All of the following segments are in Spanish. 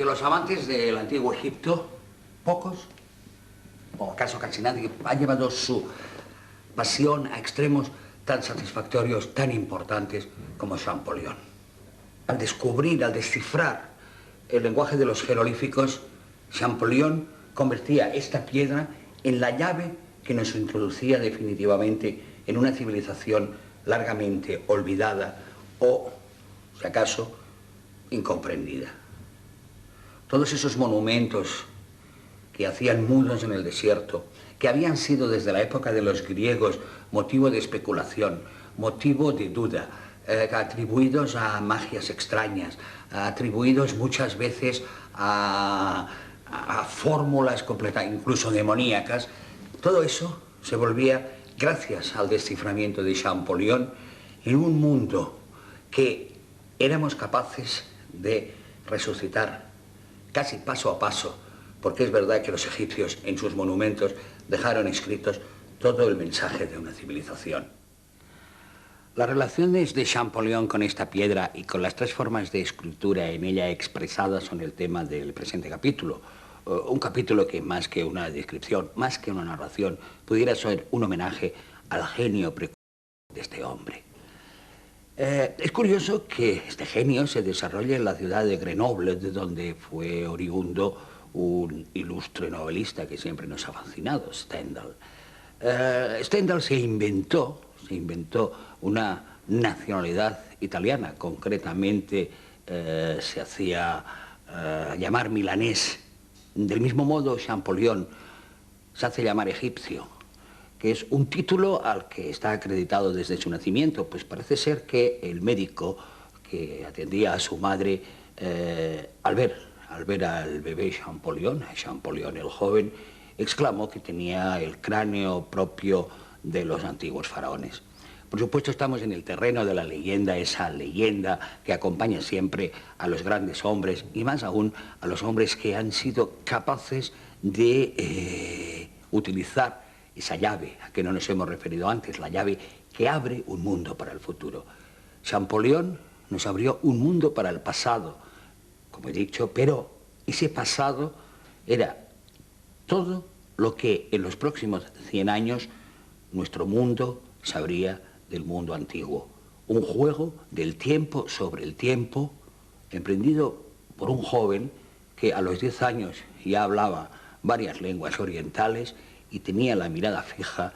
Entre los amantes del antiguo Egipto, pocos, o acaso casi nadie, ha llevado su pasión a extremos tan satisfactorios, tan importantes como Champollion. Al descubrir, al descifrar el lenguaje de los jeroglíficos, Champollion convertía esta piedra en la llave que nos introducía definitivamente en una civilización largamente olvidada o, si acaso, incomprendida. Todos esos monumentos que hacían mudos en el desierto, que habían sido desde la época de los griegos motivo de especulación, motivo de duda, atribuidos a magias extrañas, atribuidos muchas veces a fórmulas completas, incluso demoníacas, todo eso se volvía, gracias al desciframiento de Champollion, en un mundo que éramos capaces de resucitar casi paso a paso, porque es verdad que los egipcios en sus monumentos dejaron escritos todo el mensaje de una civilización. Las relaciones de Champollion con esta piedra y con las tres formas de escritura en ella expresadas son el tema del presente capítulo. Un capítulo que más que una descripción, más que una narración, pudiera ser un homenaje al genio precursor de este hombre. Es curioso que este genio se desarrolle en la ciudad de Grenoble, de donde fue oriundo un ilustre novelista que siempre nos ha fascinado, Stendhal. Stendhal se inventó una nacionalidad italiana, concretamente se hacía llamar milanés. Del mismo modo, Champollion se hace llamar egipcio, que es un título al que está acreditado desde su nacimiento, pues parece ser que el médico que atendía a su madre, al ver al bebé Champollion el joven, exclamó que tenía el cráneo propio de los antiguos faraones. Por supuesto, estamos en el terreno de la leyenda, esa leyenda que acompaña siempre a los grandes hombres y más aún a los hombres que han sido capaces de utilizar esa llave a que no nos hemos referido antes, la llave que abre un mundo para el futuro. Champollion nos abrió un mundo para el pasado, como he dicho, pero ese pasado era todo lo que en los próximos 100 años nuestro mundo sabría del mundo antiguo. Un juego del tiempo sobre el tiempo, emprendido por un joven que a los 10 años ya hablaba varias lenguas orientales y tenía la mirada fija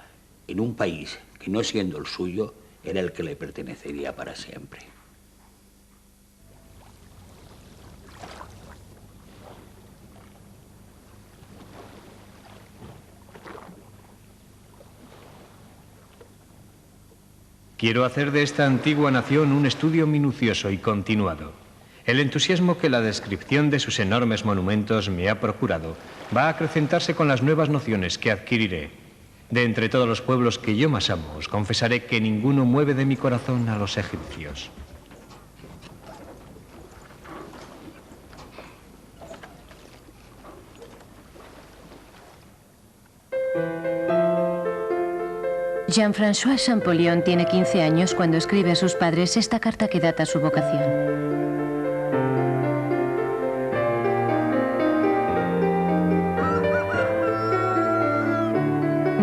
en un país que, no siendo el suyo, era el que le pertenecería para siempre. Quiero hacer de esta antigua nación un estudio minucioso y continuado. El entusiasmo que la descripción de sus enormes monumentos me ha procurado va a acrecentarse con las nuevas nociones que adquiriré. De entre todos los pueblos que yo más amo, os confesaré que ninguno mueve de mi corazón a los egipcios. Jean-François Champollion tiene 15 años cuando escribe a sus padres esta carta que data su vocación.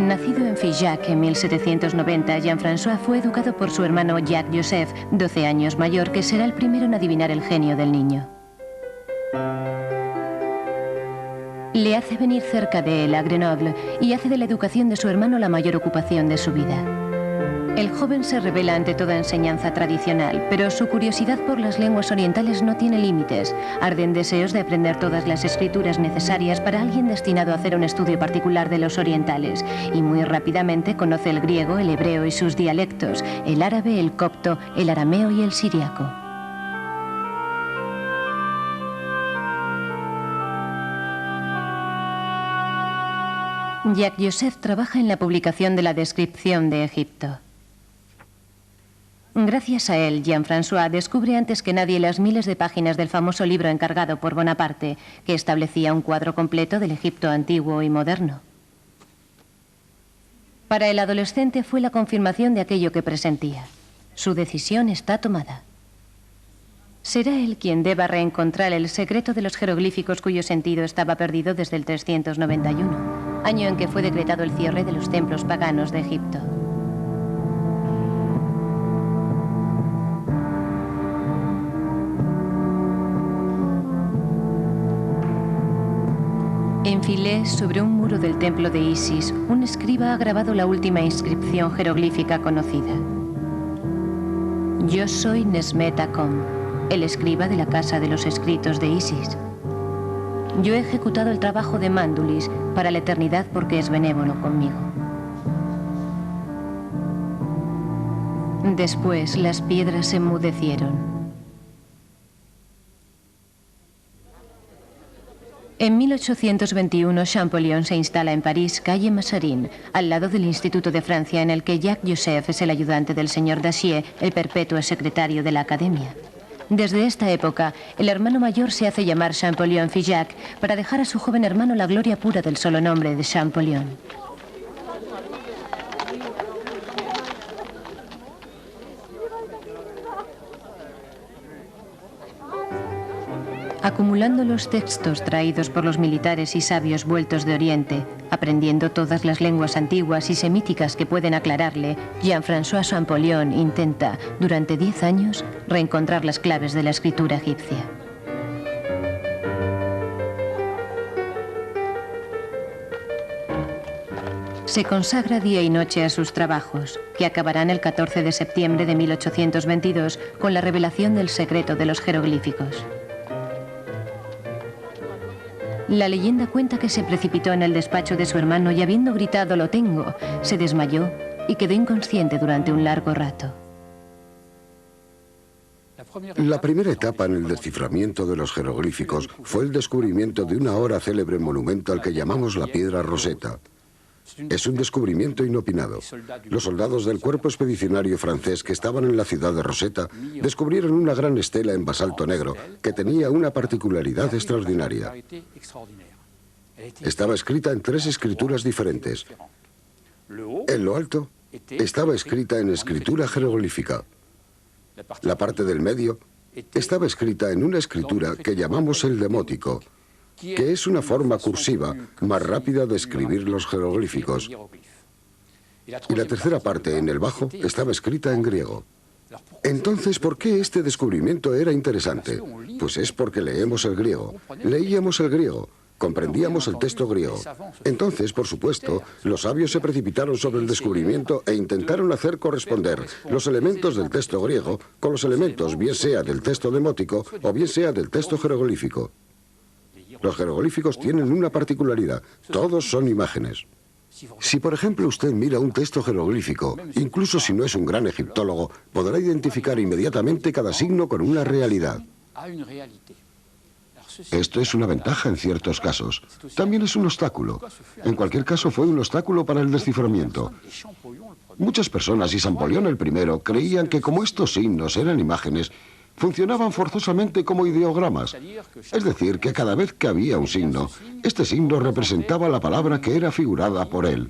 Nacido en Figeac en 1790, Jean-François fue educado por su hermano Jacques-Joseph, 12 años mayor, que será el primero en adivinar el genio del niño. Le hace venir cerca de él, a Grenoble, y hace de la educación de su hermano la mayor ocupación de su vida. El joven se revela ante toda enseñanza tradicional, pero su curiosidad por las lenguas orientales no tiene límites. Arden deseos de aprender todas las escrituras necesarias para alguien destinado a hacer un estudio particular de los orientales, y muy rápidamente conoce el griego, el hebreo y sus dialectos, el árabe, el copto, el arameo y el siriaco. Jacques-Joseph trabaja en la publicación de la descripción de Egipto. Gracias a él, Jean-François descubre antes que nadie las miles de páginas del famoso libro encargado por Bonaparte, que establecía un cuadro completo del Egipto antiguo y moderno. Para el adolescente fue la confirmación de aquello que presentía. Su decisión está tomada. Será él quien deba reencontrar el secreto de los jeroglíficos cuyo sentido estaba perdido desde el 391, año en que fue decretado el cierre de los templos paganos de Egipto. En Filés, sobre un muro del templo de Isis, un escriba ha grabado la última inscripción jeroglífica conocida. Yo soy Nesmet Acom, el escriba de la casa de los escritos de Isis. Yo he ejecutado el trabajo de Mandulis para la eternidad porque es benévolo conmigo. Después las piedras se enmudecieron. En 1821, Champollion se instala en París, calle Mazarin, al lado del Instituto de Francia, en el que Jacques Joseph es el ayudante del señor Dacier, el perpetuo secretario de la Academia. Desde esta época, el hermano mayor se hace llamar Champollion Figeac para dejar a su joven hermano la gloria pura del solo nombre de Champollion. Acumulando los textos traídos por los militares y sabios vueltos de Oriente, aprendiendo todas las lenguas antiguas y semíticas que pueden aclararle, Jean-François Champollion intenta, durante 10 años, reencontrar las claves de la escritura egipcia. Se consagra día y noche a sus trabajos, que acabarán el 14 de septiembre de 1822 con la revelación del secreto de los jeroglíficos. La leyenda cuenta que se precipitó en el despacho de su hermano y, habiendo gritado "lo tengo", se desmayó y quedó inconsciente durante un largo rato. La primera etapa en el desciframiento de los jeroglíficos fue el descubrimiento de un ahora célebre monumento al que llamamos la Piedra Roseta. Es un descubrimiento inopinado. Los soldados del cuerpo expedicionario francés que estaban en la ciudad de Roseta descubrieron una gran estela en basalto negro que tenía una particularidad extraordinaria. Estaba escrita en 3 escrituras diferentes. En lo alto estaba escrita en escritura jeroglífica. La parte del medio estaba escrita en una escritura que llamamos el demótico, que es una forma cursiva más rápida de escribir los jeroglíficos. Y la tercera parte, en el bajo, estaba escrita en griego. Entonces, ¿por qué este descubrimiento era interesante? Pues es porque leemos el griego, leíamos el griego, comprendíamos el texto griego. Entonces, por supuesto, los sabios se precipitaron sobre el descubrimiento e intentaron hacer corresponder los elementos del texto griego con los elementos, bien sea del texto demótico o bien sea del texto jeroglífico. Los jeroglíficos tienen una particularidad, todos son imágenes. Si, por ejemplo, usted mira un texto jeroglífico, incluso si no es un gran egiptólogo, podrá identificar inmediatamente cada signo con una realidad. Esto es una ventaja en ciertos casos. También es un obstáculo. En cualquier caso, fue un obstáculo para el desciframiento. Muchas personas, y Champollion el primero, creían que como estos signos eran imágenes, funcionaban forzosamente como ideogramas. Es decir, que cada vez que había un signo, este signo representaba la palabra que era figurada por él.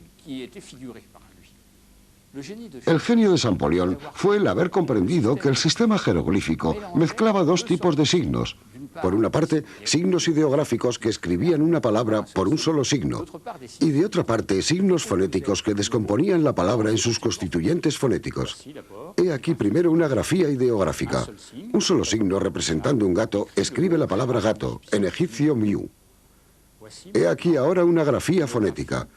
El genio de Champollion fue el haber comprendido que el sistema jeroglífico mezclaba 2 tipos de signos. Por una parte, signos ideográficos que escribían una palabra por un solo signo, y de otra parte, signos fonéticos que descomponían la palabra en sus constituyentes fonéticos. He aquí primero una grafía ideográfica. Un solo signo representando un gato escribe la palabra gato, en egipcio miu. He aquí ahora una grafía fonética.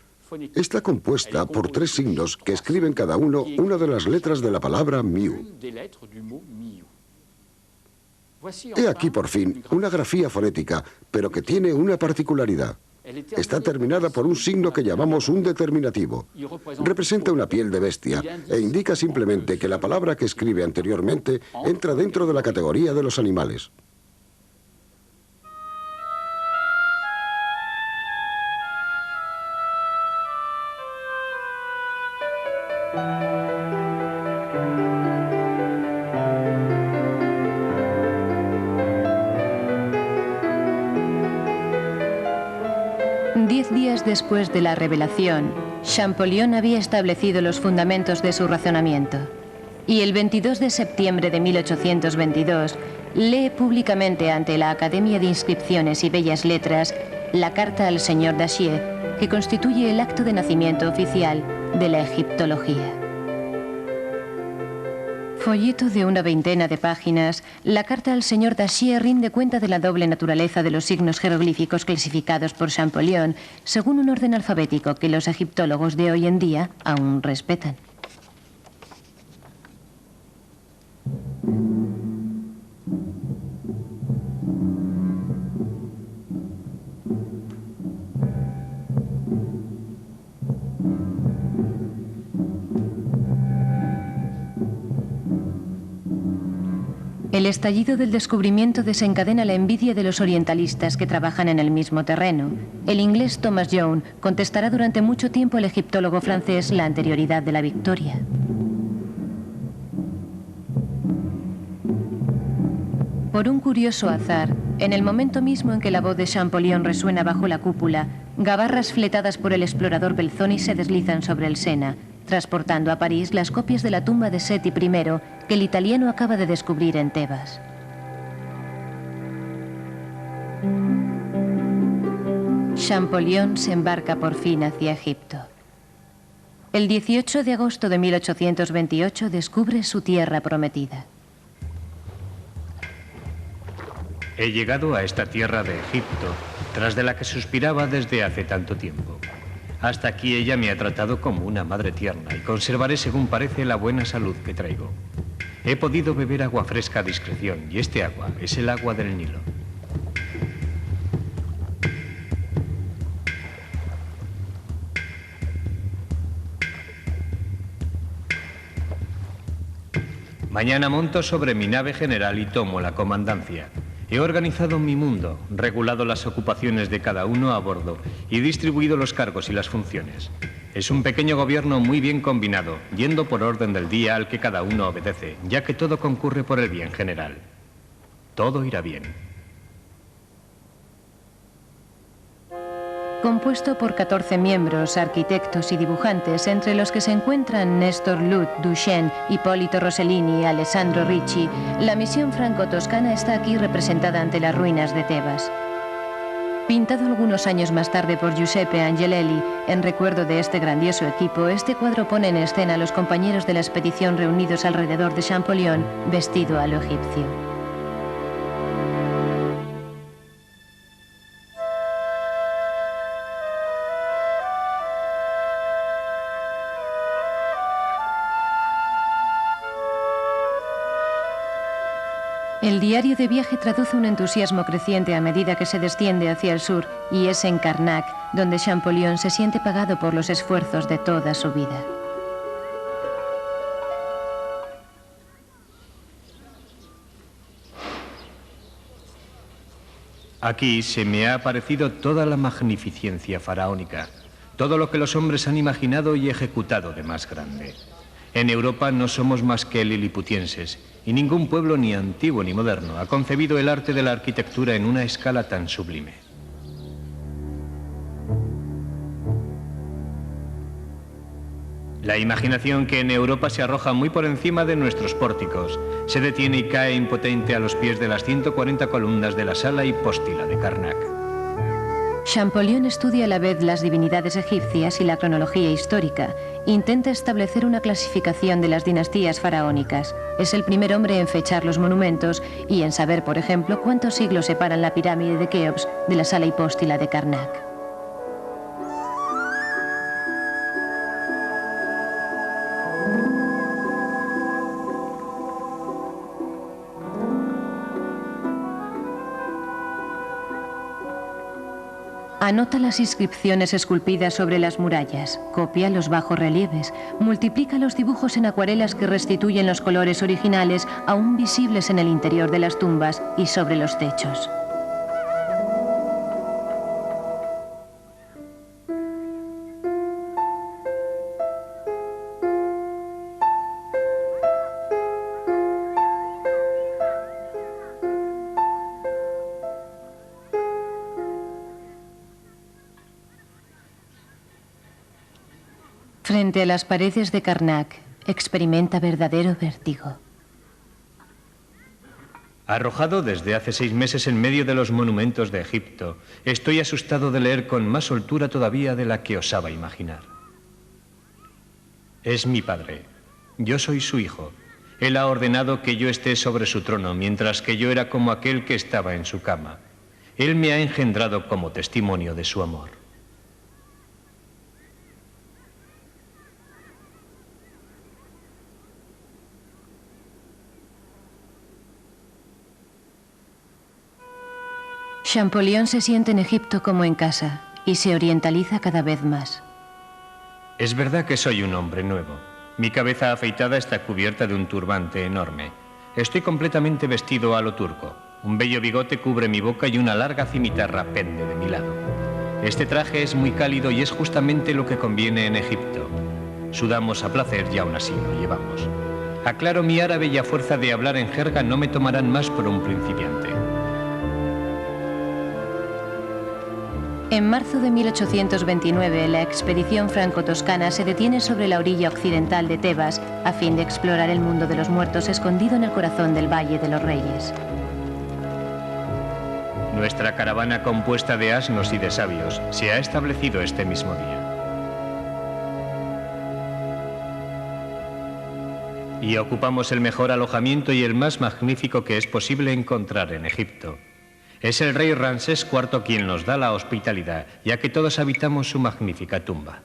Está compuesta por 3 signos que escriben cada uno una de las letras de la palabra miu. He aquí por fin una grafía fonética, pero que tiene una particularidad. Está terminada por un signo que llamamos un determinativo. Representa una piel de bestia e indica simplemente que la palabra que escribe anteriormente entra dentro de la categoría de los animales. Después de la revelación, Champollion había establecido los fundamentos de su razonamiento. Y el 22 de septiembre de 1822, lee públicamente ante la Academia de Inscripciones y Bellas Letras la carta al señor Dachier, que constituye el acto de nacimiento oficial de la egiptología. Folleto de una veintena de páginas, la carta al señor Dachier rinde cuenta de la doble naturaleza de los signos jeroglíficos clasificados por Champollion según un orden alfabético que los egiptólogos de hoy en día aún respetan. El estallido del descubrimiento desencadena la envidia de los orientalistas que trabajan en el mismo terreno. El inglés Thomas Young contestará durante mucho tiempo al egiptólogo francés la anterioridad de la victoria. Por un curioso azar, en el momento mismo en que la voz de Champollion resuena bajo la cúpula, gabarras fletadas por el explorador Belzoni se deslizan sobre el Sena, transportando a París las copias de la tumba de Seti I que el italiano acaba de descubrir en Tebas. Champollion se embarca por fin hacia Egipto. El 18 de agosto de 1828 descubre su tierra prometida. He llegado a esta tierra de Egipto, tras de la que suspiraba desde hace tanto tiempo. Hasta aquí ella me ha tratado como una madre tierna y conservaré, según parece, la buena salud que traigo. He podido beber agua fresca a discreción y este agua es el agua del Nilo. Mañana monto sobre mi nave general y tomo la comandancia. He organizado mi mundo, regulado las ocupaciones de cada uno a bordo y distribuido los cargos y las funciones. Es un pequeño gobierno muy bien combinado, yendo por orden del día al que cada uno obedece, ya que todo concurre por el bien general. Todo irá bien. Compuesto por 14 miembros, arquitectos y dibujantes, entre los que se encuentran Néstor Lut, Duchenne, Hipólito Rossellini y Alessandro Ricci, la misión franco-toscana está aquí representada ante las ruinas de Tebas. Pintado algunos años más tarde por Giuseppe Angelelli, en recuerdo de este grandioso equipo, este cuadro pone en escena a los compañeros de la expedición reunidos alrededor de Champollion, vestido a lo egipcio. El diario de viaje traduce un entusiasmo creciente a medida que se desciende hacia el sur, y es en Karnak donde Champollion se siente pagado por los esfuerzos de toda su vida. Aquí se me ha aparecido toda la magnificencia faraónica, todo lo que los hombres han imaginado y ejecutado de más grande. En Europa no somos más que liliputienses, y ningún pueblo, ni antiguo ni moderno, ha concebido el arte de la arquitectura en una escala tan sublime. La imaginación, que en Europa se arroja muy por encima de nuestros pórticos, se detiene y cae impotente a los pies de las 140 columnas de la sala hipóstila de Karnak. Champollion estudia a la vez las divinidades egipcias y la cronología histórica. Intenta establecer una clasificación de las dinastías faraónicas. Es el primer hombre en fechar los monumentos y en saber, por ejemplo, cuántos siglos separan la pirámide de Keops de la sala hipóstila de Karnak. Anota las inscripciones esculpidas sobre las murallas, copia los bajorrelieves, multiplica los dibujos en acuarelas que restituyen los colores originales aún visibles en el interior de las tumbas y sobre los techos. Frente a las paredes de Karnak, experimenta verdadero vértigo. Arrojado desde hace 6 meses en medio de los monumentos de Egipto, estoy asustado de leer con más soltura todavía de la que osaba imaginar. Es mi padre. Yo soy su hijo. Él ha ordenado que yo esté sobre su trono, mientras que yo era como aquel que estaba en su cama. Él me ha engendrado como testimonio de su amor. Champollion se siente en Egipto como en casa y se orientaliza cada vez más. Es verdad que soy un hombre nuevo. Mi cabeza afeitada está cubierta de un turbante enorme. Estoy completamente vestido a lo turco. Un bello bigote cubre mi boca y una larga cimitarra pende de mi lado. Este traje es muy cálido y es justamente lo que conviene en Egipto. Sudamos a placer y aún así lo llevamos. Aclaro mi árabe y a fuerza de hablar en jerga no me tomarán más por un principiante. En marzo de 1829, la expedición franco-toscana se detiene sobre la orilla occidental de Tebas a fin de explorar el mundo de los muertos escondido en el corazón del Valle de los Reyes. Nuestra caravana compuesta de asnos y de sabios se ha establecido este mismo día. Y ocupamos el mejor alojamiento y el más magnífico que es posible encontrar en Egipto. Es el rey Ramsés IV quien nos da la hospitalidad, ya que todos habitamos su magnífica tumba.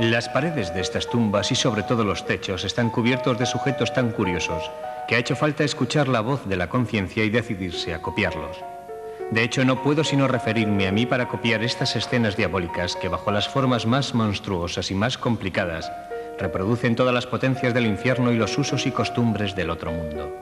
Las paredes de estas tumbas y sobre todo los techos están cubiertos de sujetos tan curiosos que ha hecho falta escuchar la voz de la conciencia y decidirse a copiarlos. De hecho, no puedo sino referirme a mí para copiar estas escenas diabólicas que, bajo las formas más monstruosas y más complicadas, reproducen todas las potencias del infierno y los usos y costumbres del otro mundo.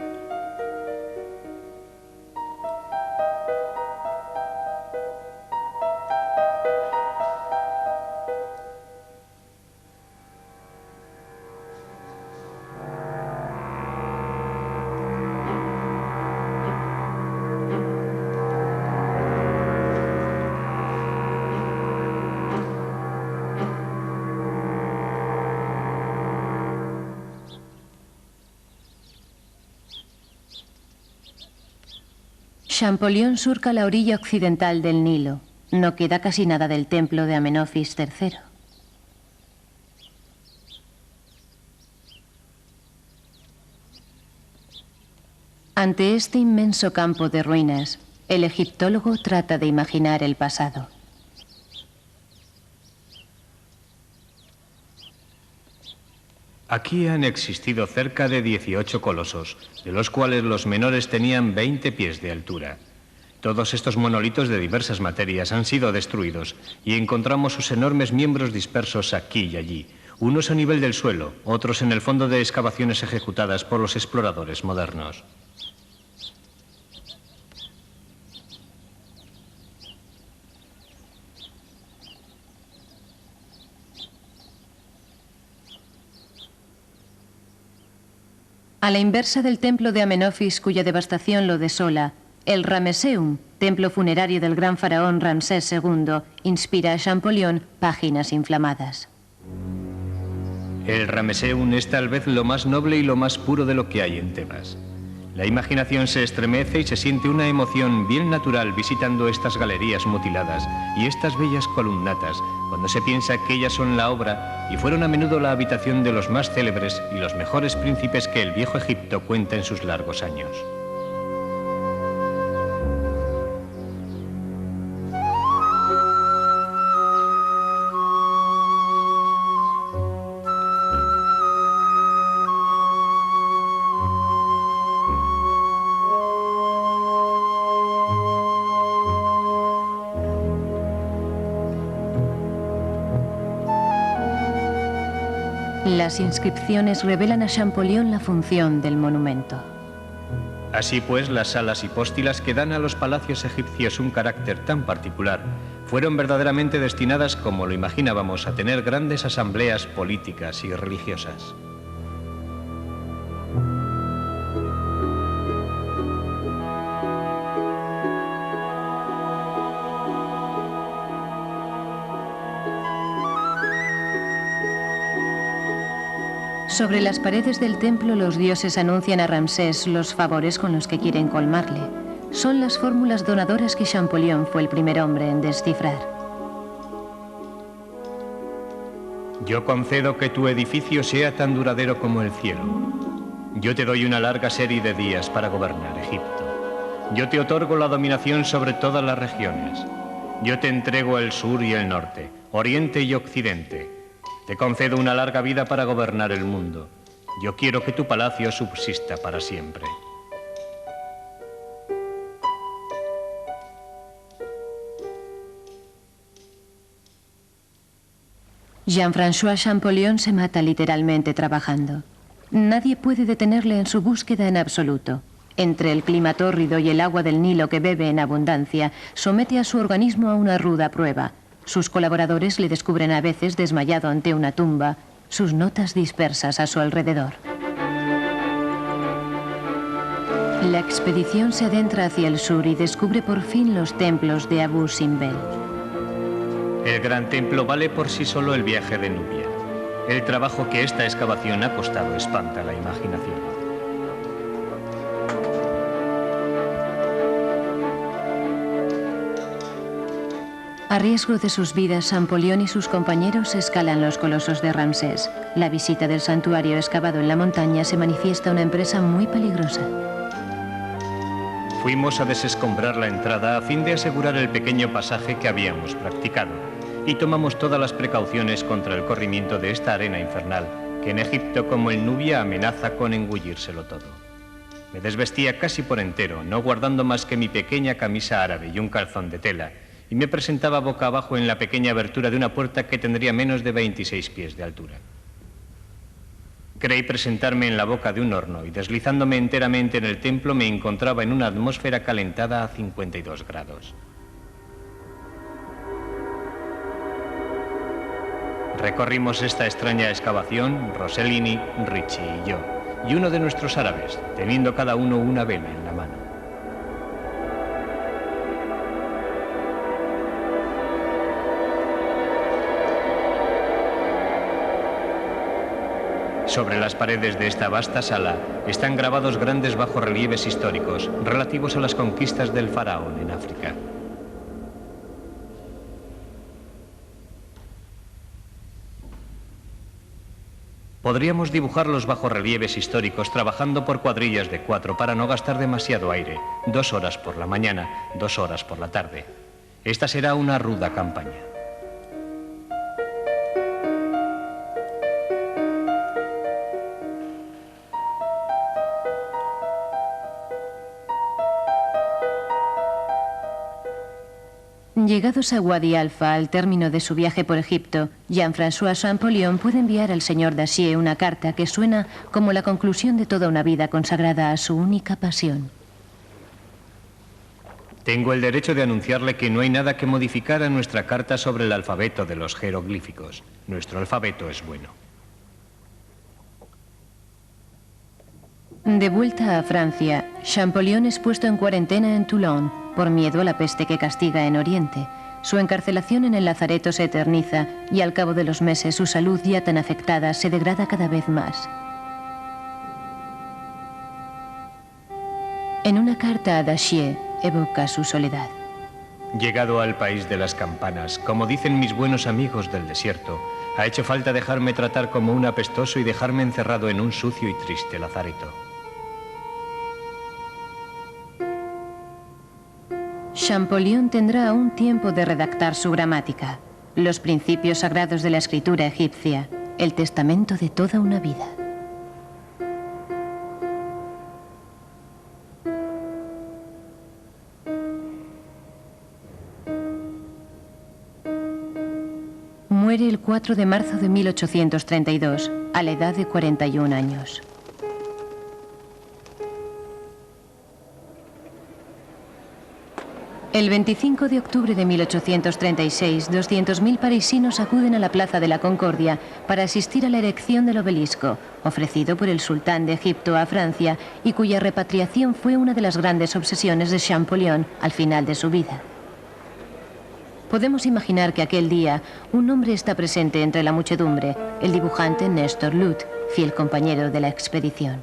Champollion surca la orilla occidental del Nilo. No queda casi nada del templo de Amenofis III. Ante este inmenso campo de ruinas, el egiptólogo trata de imaginar el pasado. Aquí han existido cerca de 18 colosos, de los cuales los menores tenían 20 pies de altura. Todos estos monolitos de diversas materias han sido destruidos y encontramos sus enormes miembros dispersos aquí y allí, unos a nivel del suelo, otros en el fondo de excavaciones ejecutadas por los exploradores modernos. A la inversa del templo de Amenofis, cuya devastación lo desola, el Ramesseum, templo funerario del gran faraón Ramsés II, inspira a Champollion páginas inflamadas. El Ramesseum es tal vez lo más noble y lo más puro de lo que hay en Tebas. La imaginación se estremece y se siente una emoción bien natural visitando estas galerías mutiladas y estas bellas columnatas, cuando se piensa que ellas son la obra y fueron a menudo la habitación de los más célebres y los mejores príncipes que el viejo Egipto cuenta en sus largos años. Las inscripciones revelan a Champollion la función del monumento. Así pues, las salas hipóstilas que dan a los palacios egipcios un carácter tan particular fueron verdaderamente destinadas, como lo imaginábamos, a tener grandes asambleas políticas y religiosas. Sobre las paredes del templo, los dioses anuncian a Ramsés los favores con los que quieren colmarle. Son las fórmulas donadoras que Champollion fue el primer hombre en descifrar. Yo concedo que tu edificio sea tan duradero como el cielo. Yo te doy una larga serie de días para gobernar Egipto. Yo te otorgo la dominación sobre todas las regiones. Yo te entrego el sur y el norte, oriente y occidente. Te concedo una larga vida para gobernar el mundo. Yo quiero que tu palacio subsista para siempre. Jean-François Champollion se mata literalmente trabajando. Nadie puede detenerle en su búsqueda en absoluto. Entre el clima tórrido y el agua del Nilo que bebe en abundancia, somete a su organismo a una ruda prueba. Sus colaboradores le descubren a veces desmayado ante una tumba, sus notas dispersas a su alrededor. La expedición se adentra hacia el sur y descubre por fin los templos de Abu Simbel. El gran templo vale por sí solo el viaje de Nubia. El trabajo que esta excavación ha costado espanta la imaginación. A riesgo de sus vidas, Champollion y sus compañeros escalan los colosos de Ramsés. La visita del santuario excavado en la montaña se manifiesta una empresa muy peligrosa. Fuimos a desescombrar la entrada a fin de asegurar el pequeño pasaje que habíamos practicado, y tomamos todas las precauciones contra el corrimiento de esta arena infernal, que en Egipto como en Nubia amenaza con engullírselo todo. Me desvestía casi por entero, no guardando más que mi pequeña camisa árabe y un calzón de tela, y me presentaba boca abajo en la pequeña abertura de una puerta que tendría menos de 26 pies de altura. Creí presentarme en la boca de un horno y deslizándome enteramente en el templo me encontraba en una atmósfera calentada a 52 grados. Recorrimos esta extraña excavación, Rossellini, Ricci y yo, y uno de nuestros árabes, teniendo cada uno una vela en la mano. Sobre las paredes de esta vasta sala están grabados grandes bajorrelieves históricos relativos a las conquistas del faraón en África. Podríamos dibujar los bajorrelieves históricos trabajando por cuadrillas de 4 para no gastar demasiado aire, 2 horas por la mañana, 2 horas por la tarde. Esta será una ruda campaña. Llegados a Wadi Alfa, al término de su viaje por Egipto, Jean-François Champollion puede enviar al señor Dacier una carta que suena como la conclusión de toda una vida consagrada a su única pasión. Tengo el derecho de anunciarle que no hay nada que modificar a nuestra carta sobre el alfabeto de los jeroglíficos. Nuestro alfabeto es bueno. De vuelta a Francia, Champollion es puesto en cuarentena en Toulon por miedo a la peste que castiga en Oriente. Su encarcelación en el lazareto se eterniza y al cabo de los meses su salud ya tan afectada se degrada cada vez más. En una carta a Dacier evoca su soledad. Llegado al país de las campanas, como dicen mis buenos amigos del desierto, ha hecho falta dejarme tratar como un apestoso y dejarme encerrado en un sucio y triste lazareto. Champollion tendrá aún tiempo de redactar su gramática, los principios sagrados de la escritura egipcia, el testamento de toda una vida. Muere el 4 4 de marzo de 1832, a la edad de 41 años. El 25 de octubre de 1836, 200.000 parisinos acuden a la Plaza de la Concordia para asistir a la erección del obelisco, ofrecido por el sultán de Egipto a Francia y cuya repatriación fue una de las grandes obsesiones de Champollion al final de su vida. Podemos imaginar que aquel día un hombre está presente entre la muchedumbre, el dibujante Nestor Lut, fiel compañero de la expedición.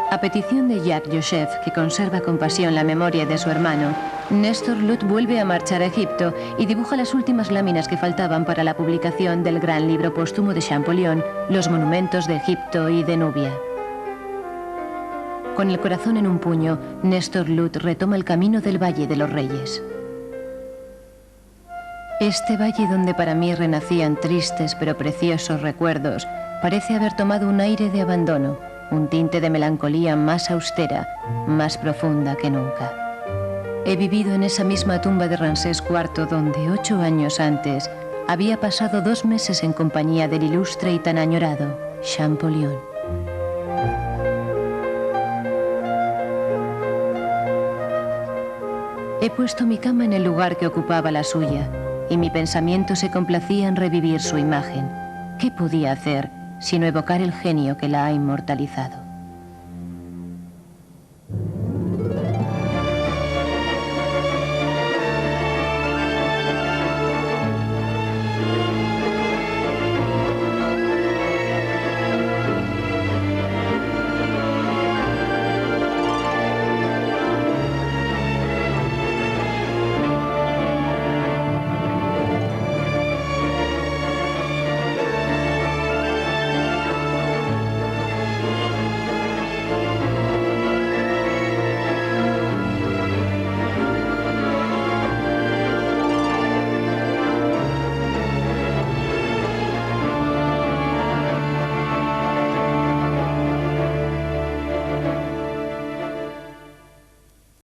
A petición de Jacques Joseph, que conserva con pasión la memoria de su hermano, Nestor Lut vuelve a marchar a Egipto y dibuja las últimas láminas que faltaban para la publicación del gran libro póstumo de Champollion, Los monumentos de Egipto y de Nubia. Con el corazón en un puño, Nestor Lut retoma el camino del Valle de los Reyes. Este valle donde para mí renacían tristes pero preciosos recuerdos, parece haber tomado un aire de abandono, un tinte de melancolía más austera, más profunda que nunca. He vivido en esa misma tumba de Ramsés IV donde 8 años antes había pasado 2 meses en compañía del ilustre y tan añorado Champollion. He puesto mi cama en el lugar que ocupaba la suya y mi pensamiento se complacía en revivir su imagen. ¿Qué podía hacer sino evocar el genio que la ha inmortalizado?